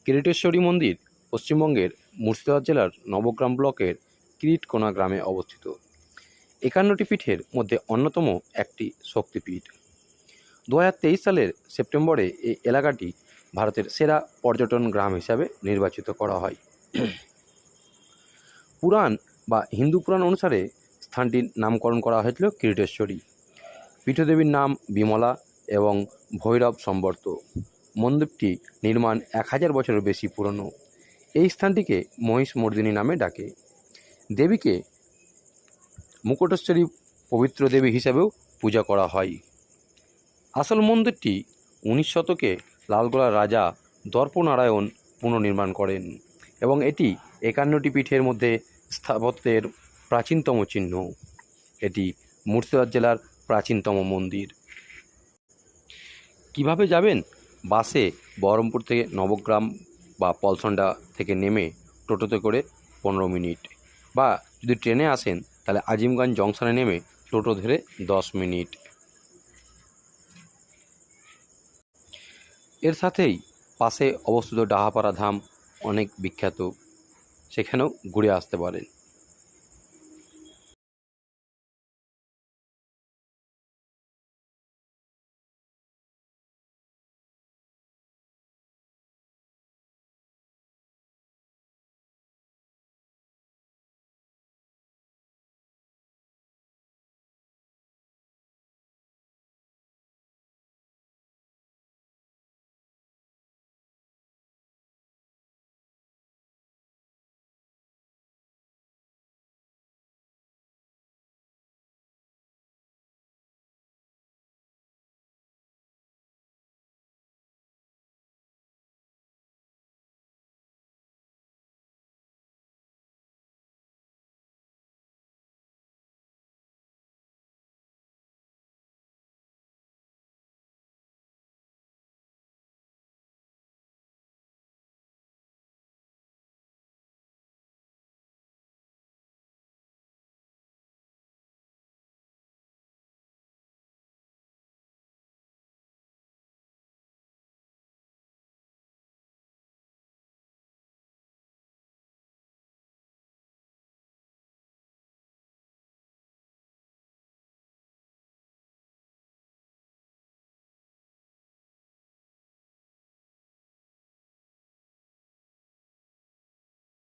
কিরিটেশ্বরী মন্দির পশ্চিমবঙ্গের মুর্শিদাবাদ জেলার নবগ্রাম ব্লকের কিরিটকোনা গ্রামে অবস্থিত। 51টি পীঠের মধ্যে অন্যতম একটি শক্তিপীঠ। 2023 সালের সেপ্টেম্বরে এই এলাকাটি ভারতের সেরা পর্যটন গ্রাম হিসাবে নির্বাচিত করা হয়। পুরাণ বা হিন্দু পুরাণ অনুসারে স্থানটির নামকরণ করা হয়েছিল কিরিটেশ্বরী। পীঠদেবীর নাম বিমলা এবং ভৈরব সম্বর্ত। মন্দিরটি নির্মাণ 1000 বছরের বেশি পুরনো। এই স্থানটিকে মহিষমর্দিনী নামে ডাকে। দেবীকে মুকুটেশ্বরী পবিত্র দেবী হিসেবেও পূজা করা হয়। আসল মন্দিরটি 19 শতকে লালগোলার রাজা দর্পনারায়ণ পুনর্নির্মাণ করেন এবং এটি 51টি পীঠের মধ্যে স্থাপত্যের প্রাচীনতম চিহ্ন। এটি মুর্শিদাবাদ জেলার প্রাচীনতম মন্দির। কিভাবে যাবেন? বাসে বহরমপুর থেকে নবগ্রাম বা পলসন্ডা থেকে নেমে টোটোতে করে 15 মিনিট, বা যদি ট্রেনে আসেন তাহলে আজিমগঞ্জ জংশনে নেমে টোটো ধরে 10 মিনিট। এর সাথেই পাশে অবস্থিত ডাহাপাড়া ধাম অনেক বিখ্যাত, সেখানেও ঘুরে আসতে পারেন।